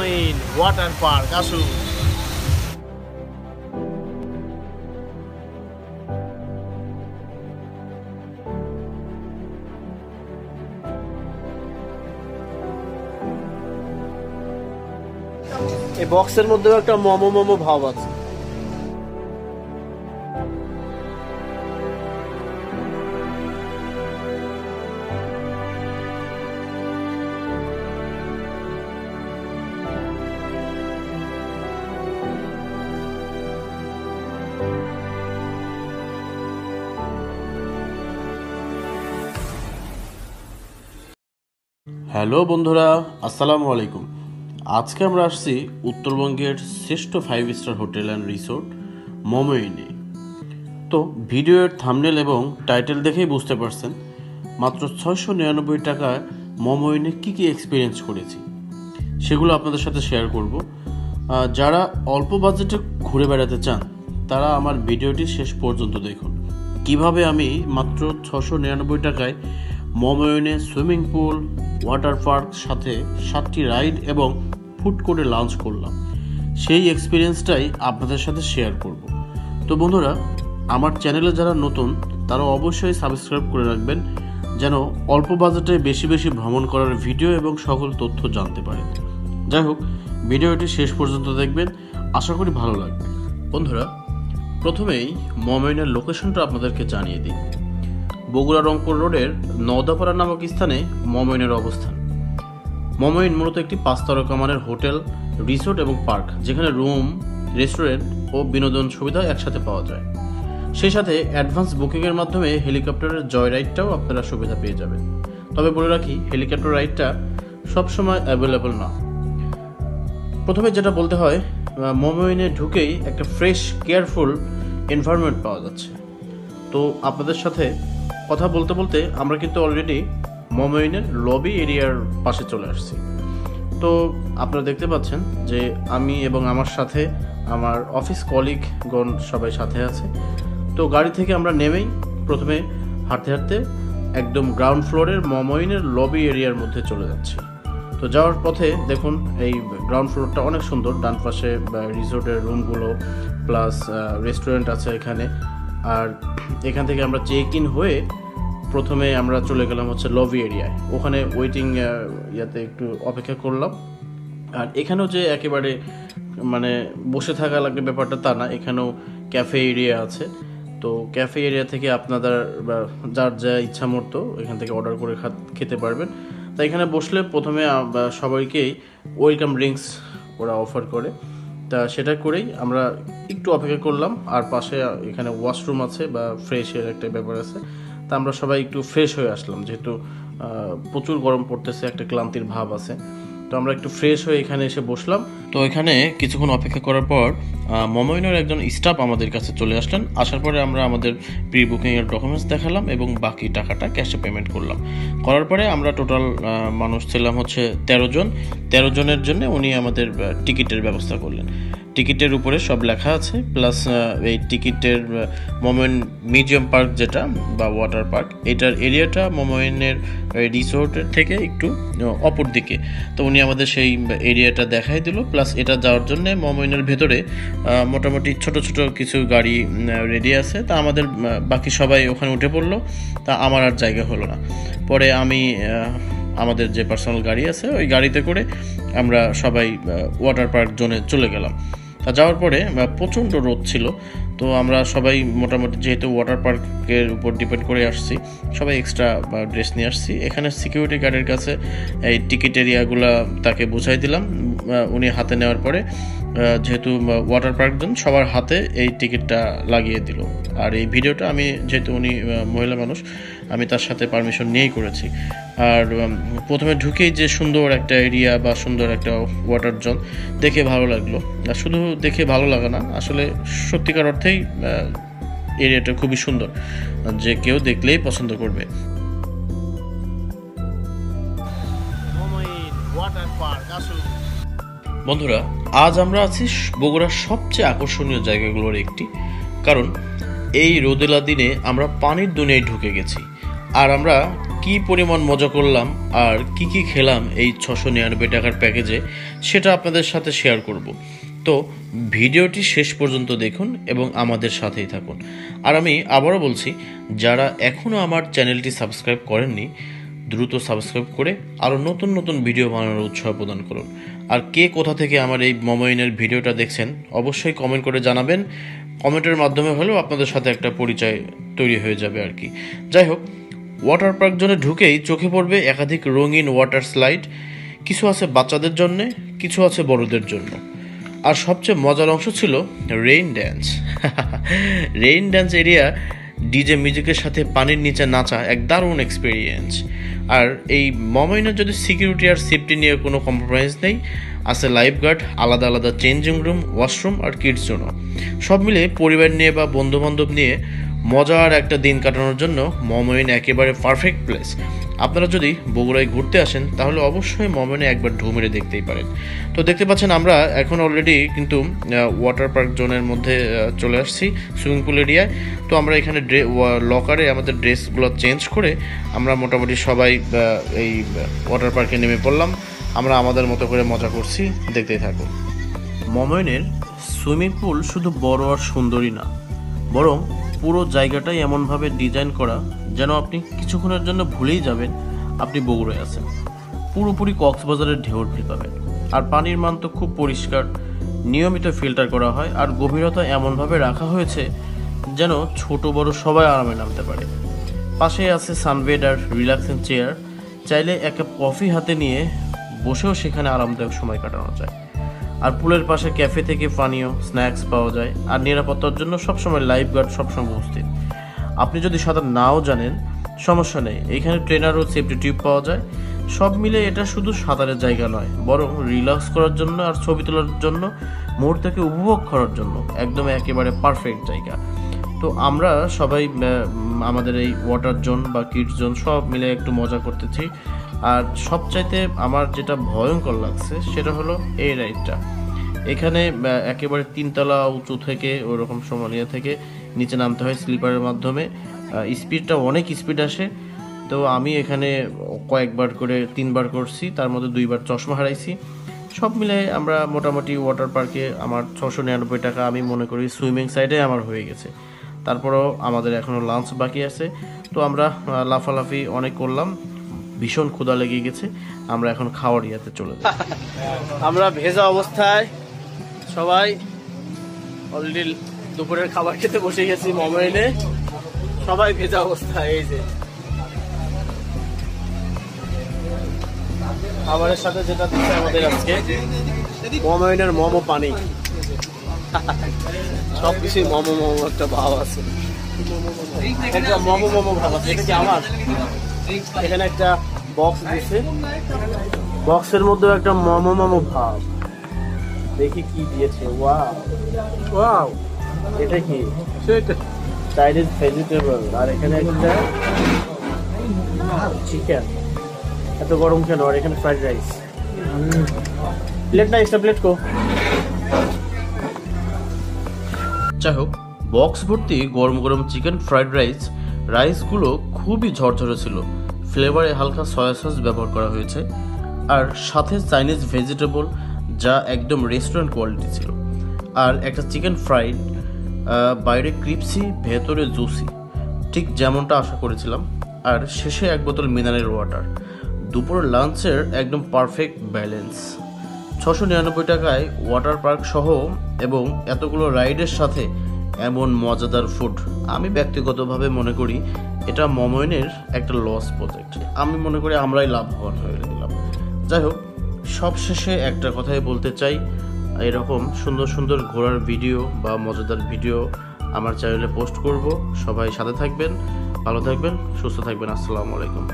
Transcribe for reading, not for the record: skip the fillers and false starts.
মমইন water park আসুন। এই বক্সের মধ্যেও একটা মোমো ভাব আছে। হ্যালো বন্ধুরা, আসসালামু আলাইকুম। আজকে আমরা আসছি উত্তরবঙ্গের শ্রেষ্ঠ 5 স্টার হোটেল অ্যান্ড রিসোর্ট মমইনে। তো ভিডিওর থাম্বনেল এবং টাইটেল দেখেই বুঝতে পারছেন মাত্র 699 টাকায় মমইনে কী কী এক্সপিরিয়েন্স করেছি সেগুলো আপনাদের সাথে শেয়ার করব। যারা অল্প বাজেটে ঘুরে বেড়াতে চান তারা আমার ভিডিওটি শেষ পর্যন্ত দেখুন। কিভাবে আমি মাত্র 699 টাকায় মমইনে সুইমিং পুল, ওয়াটার পার্ক সাথে 7টি রাইড এবং ফুড কোর্টে লাঞ্চ করলাম, সেই এক্সপিরিয়েন্সটাই আপনাদের সাথে শেয়ার করব। তো বন্ধুরা, আমার চ্যানেলে যারা নতুন তারা অবশ্যই সাবস্ক্রাইব করে রাখবেন, যেন অল্প বাজেটে বেশি বেশি ভ্রমণ করার ভিডিও এবং সকল তথ্য জানতে পারেন। যাই হোক, ভিডিওটি শেষ পর্যন্ত দেখবেন, আশা করি ভালো লাগবে। বন্ধুরা, প্রথমেই মমইনের লোকেশনটা আপনাদেরকে জানিয়ে দিই। বগুড়া রংপুর রোডের নওদাপাড়া নামক স্থানে মমইনের অবস্থান। মমইন মূলত একটি 5 তারকা মানের হোটেল, রিসোর্ট এবং পার্ক, যেখানে রুম, রেস্টুরেন্ট ও বিনোদন সুবিধা একসাথে পাওয়া যায়। সেই সাথে অ্যাডভান্স বুকিংয়ের মাধ্যমে হেলিকপ্টারের জয় রাইডটাও আপনারা সুবিধা পেয়ে যাবেন। তবে বলে রাখি, হেলিকপ্টার রাইডটা সবসময় অ্যাভেলেবল না। প্রথমে যেটা বলতে হয়, মমইনে ঢুকেই একটা ফ্রেশ, কেয়ারফুল এনভায়রনমেন্ট পাওয়া যাচ্ছে। তো আপনাদের সাথে কথা বলতে বলতে আমরা কিন্তু অলরেডি মমইনের লবি এরিয়ার পাশে চলে আসছি। তো আপনারা দেখতে পাচ্ছেন যে আমি এবং আমার সাথে আমার অফিস কলিগগণ সবাই সাথে আছে। তো গাড়ি থেকে আমরা নেমেই প্রথমে হাঁটতে হাঁটতে একদম গ্রাউন্ড ফ্লোরের মমইনের লবি এরিয়ার মধ্যে চলে যাচ্ছি। তো যাওয়ার পথে দেখুন, এই গ্রাউন্ড ফ্লোরটা অনেক সুন্দর। ডান পাশে রিসোর্টের রুমগুলো প্লাস রেস্টুরেন্ট আছে এখানে। আর এখান থেকে আমরা চেক ইন হয়ে প্রথমে আমরা চলে গেলাম হচ্ছে লবি এরিয়ায়। ওখানে ওয়েটিং ইয়াতে একটু অপেক্ষা করলাম। আর এখানেও যে একেবারে মানে বসে থাকা লাগবে ব্যাপারটা তা না, এখানেও ক্যাফে এরিয়া আছে। তো ক্যাফে এরিয়া থেকে আপনাদের যার যা ইচ্ছা মতো এখান থেকে অর্ডার করে খেতে পারবেন। তাই এখানে বসলে প্রথমে সবাইকেই ওয়েলকাম ড্রিঙ্কস ওরা অফার করে। তা সেটা করেই আমরা একটু অপেক্ষা করলাম। আর পাশে এখানে ওয়াশরুম আছে বা ফ্রেশের একটা ব্যাপার আছে। তা আমরা সবাই একটু ফ্রেশ হয়ে আসলাম, যেহেতু প্রচুর গরম পড়তেছে, একটা ক্লান্তির ভাব আছে। তো আমরা একটু ফ্রেশ হয়ে এখানে এসে বসলাম। তো এখানে কিছুক্ষণ অপেক্ষা করার পর মমইনের একজন স্টাফ আমাদের কাছে চলে আসলেন। আসার পরে আমরা আমাদের প্রি বুকিংয়ের ডকুমেন্টস দেখালাম এবং বাকি টাকাটা ক্যাশে পেমেন্ট করলাম। করার পরে আমরা টোটাল মানুষ ছিলাম হচ্ছে 13 জন। 13 জনের জন্য উনি আমাদের টিকিটের ব্যবস্থা করলেন। টিকিটের উপরে সব লেখা আছে, প্লাস এই টিকিটের মমইন মিউজিয়াম পার্ক যেটা বা ওয়াটার পার্ক, এটার এরিয়াটা মমইনের রিসোর্টের থেকে একটু অপর দিকে। তো উনি আমাদের সেই এরিয়াটা দেখাই দিল। প্লাস এটা যাওয়ার জন্য মমইনের ভেতরে মোটামুটি ছোট ছোট কিছু গাড়ি রেডি আছে। তা আমাদের বাকি সবাই ওখানে উঠে পড়লো। তা আমার আর জায়গা হলো না। পরে আমি আমাদের যে পার্সোনাল গাড়ি আছে ওই গাড়িতে করে আমরা সবাই ওয়াটার পার্ক জোনে চলে গেলাম। তা যাওয়ার পরে প্রচণ্ড রোদ ছিল। তো আমরা সবাই মোটামুটি, যেহেতু ওয়াটার পার্কের উপর ডিপেন্ড করে আসছি, সবাই এক্সট্রা ড্রেস নিয়ে আসছি। এখানে সিকিউরিটি গার্ডের কাছে এই টিকিট এরিয়াগুলো তাকে বুঝাই দিলাম। উনি হাতে নেওয়ার পরে যেহেতু ওয়াটার পার্ক জন সবার হাতে এই টিকিটটা লাগিয়ে দিল। আর এই ভিডিওটা আমি, যেহেতু উনি মহিলা মানুষ, আমি তার সাথে পারমিশন নিয়েই করেছি। আর প্রথমে ঢুকেই যে সুন্দর একটা এরিয়া বা সুন্দর একটা ওয়াটার জোন দেখে ভালো লাগলো। আর শুধু দেখে ভালো লাগা না, আসলে সত্যিকার অর্থেই এরিয়াটা খুবই সুন্দর, যে কেউ দেখলেই পছন্দ করবে। বন্ধুরা, আজ আমরা আছি বগুড়ার সবচেয়ে আকর্ষণীয় জায়গাগুলোর একটি। কারণ এই রোদেলা দিনে আমরা পানির দুনিয়ায় ঢুকে গেছি। আর আমরা কি পরিমাণ মজা করলাম আর কি খেলাম এই 699 টাকার প্যাকেজে, সেটা আপনাদের সাথে শেয়ার করব। তো ভিডিওটি শেষ পর্যন্ত দেখুন এবং আমাদের সাথেই থাকুন। আর আমি আবারও বলছি, যারা এখনও আমার চ্যানেলটি সাবস্ক্রাইব করেননি, দ্রুত সাবস্ক্রাইব করে আরও নতুন নতুন ভিডিও বানানোর উৎসাহ প্রদান করুন। আর কে কোথা থেকে আমার এই মোমোইনের ভিডিওটা দেখছেন অবশ্যই কমেন্ট করে জানাবেন। কমেন্টের মাধ্যমে হলেও আপনাদের সাথে একটা পরিচয় তৈরি হয়ে যাবে আর কি। যাই হোক, ওয়াটার পার্ক জোনে ঢুকেই চোখে পড়বে একাধিক রঙিন ওয়াটার স্লাইড। কিছু আছে বাচ্চাদের জন্যে, কিছু আছে বড়দের জন্য। আর সবচেয়ে মজার অংশ ছিল rain dance. Rain dance area DJ মিউজিকের সাথে পানির নিচে নাচা এক দারুণ এক্সপিরিয়েন্স। আর এই মোমোইনের যদি সিকিউরিটি আর সেফটি নিয়ে কোনো কম্প্রোমাইজ নেই, আছে লাইফ গার্ড, আলাদা আলাদা চেঞ্জিং রুম, ওয়াশরুম আর কিডস জোনও। সব মিলে পরিবার নিয়ে বা বন্ধুবান্ধব নিয়ে মজার একটা দিন কাটানোর জন্য মোমোইন একেবারে পারফেক্ট প্লেস। আপনারা যদি বগুড়ায় ঘুরতে আসেন তাহলে অবশ্যই মোমোইনে একবার ঢু মেরে দেখতেই পারেন। তো দেখতে পাচ্ছেন আমরা এখন অলরেডি কিন্তু ওয়াটার পার্ক জোনের মধ্যে চলে আসছি, সুইমিং পুল এরিয়ায়। তো আমরা এখানে লকারে আমাদের ড্রেসগুলো চেঞ্জ করে আমরা মোটামুটি সবাই এই ওয়াটার পার্কে নেমে পড়লাম। আমরা আমাদের মতো করে মজা করছি, দেখতেই থাকুন। মোমোইনের সুইমিং পুল শুধু বড় আর সুন্দরই না, বরং পুরো জায়গাটাই এমনভাবে ডিজাইন করা যেন আপনি কিছুক্ষণের জন্য ভুলেই যাবেন আপনি বগুড়ায় আছেন। পুরোপুরি কক্সবাজারের ঢেউর ফিল পাবেন। আর পানির মান তো খুব পরিষ্কার, নিয়মিত ফিল্টার করা হয়। আর গভীরতা এমনভাবে রাখা হয়েছে যেন ছোট বড় সবাই আরামে নামতে পারে। পাশে আছে সানবেড আর রিল্যাক্সিং চেয়ার, চাইলে এক কাপ কফি হাতে নিয়ে বসেও সেখানে আরামদায়ক সময় কাটানো যায়। আর পুলের পাশে ক্যাফে থেকে পানীয় স্ন্যাক্স পাওয়া যায়। আর নিরাপত্তার জন্য সবসময় লাইফ গার্ড সবসময় উপস্থিত। আপনি যদি সাঁতার নাও জানেন সমস্যা নেই, এখানে ট্রেনার ও সেফটি টিউব পাওয়া যায়। সব মিলে এটা শুধু সাঁতারের জায়গা নয়, বরং রিল্যাক্স করার জন্য আর ছবি তোলার জন্য, মুহূর্তকে উপভোগ করার জন্য একদম একেবারে পারফেক্ট জায়গা। তো আমরা সবাই আমাদের এই ওয়াটার জোন বা কিডস জোন সব মিলে একটু মজা করতেছি। আর সবচাইতে আমার যেটা ভয়ঙ্কর লাগছে সেটা হলো এই রাইডটা। এখানে একেবারে 3 তলা উঁচু থেকে ওরকম সমানিয়া থেকে নিচে নামতে হয় স্লিপারের মাধ্যমে। স্পিডটা অনেক স্পিড আসে। তো আমি এখানে কয়েকবার করে 3বার করছি, তার মধ্যে 2বার চশমা হারাইছি। সব মিলে আমরা মোটামুটি ওয়াটার পার্কে আমার 699 টাকা আমি মনে করি সুইমিং সাইডে আমার হয়ে গেছে। তারপরেও আমাদের এখনও লাঞ্চ বাকি আছে। তো আমরা লাফালাফি অনেক করলাম, ভীষণ ক্ষুধা লেগে গেছে। আমরা এখন খাওয়ার ইয়াতে চলে যাই। আমরা ভেজা অবস্থায় সবাই অলরেডি দুপুরের খাবার খেতে বসে গেছি মোমোইনে। সবাই ভেজা অবস্থায়। এই যে খাবারের সাথে যেটা দিচ্ছে আমাদের আজকে মোমোইনের মোমো পানি। সবকিছুই মোমো মোমো একটা ভাব আছে, একটা মোমো মোমো ভাব আছে। এটা কি আমার এখানে একটা বক্স দিয়েছে, বক্সের মধ্যে একটা মোমো মোমো ভাব। দেখি কি দিয়েছে। ওয়াও ওয়াও, এটা কি? Chinese vegetable. আর এখানে একটা চিকেন। এত গরম কেন? আর এখানে ফ্রাইড রাইস। প্লেট না, এক্সট্রা প্লেট কো। যাই হোক, বক্স ভর্তি গরম গরম চিকেন ফ্রাইড রাইসগুলো খুবই ঝরঝরে ছিল। ফ্লেভারে হালকা সয়া সস ব্যবহার করা হয়েছে। আর সাথে চাইনিজ ভেজিটেবল, যা একদম রেস্টুরেন্ট কোয়ালিটি ছিল। আর একটা চিকেন ফ্রাইড, বাইরে ক্রিপসি, ভেতরে জুসি, ঠিক যেমনটা আশা করেছিলাম। আর শেষে 1 বোতল মিনারেল ওয়াটার। দুপুরের লাঞ্চের একদম পারফেক্ট ব্যালেন্স। 699 টাকায় ওয়াটার পার্ক সহ এবং এতগুলো রাইডের সাথে এমন মজাদার ফুড, আমি ব্যক্তিগতভাবে মনে করি এটা মোমোইনের একটা লস প্রজেক্ট। আমি মনে করি আমরাই লাভবান হয়ে গেলাম। যাই হোক, সবশেষে একটা কথাই বলতে চাই, এরকম সুন্দর সুন্দর ঘোরার ভিডিও বা মজাদার ভিডিও আমার চ্যানেলে পোস্ট করব। সবাই সাথে থাকবেন, ভালো থাকবেন, সুস্থ থাকবেন। আসসালামু আলাইকুম।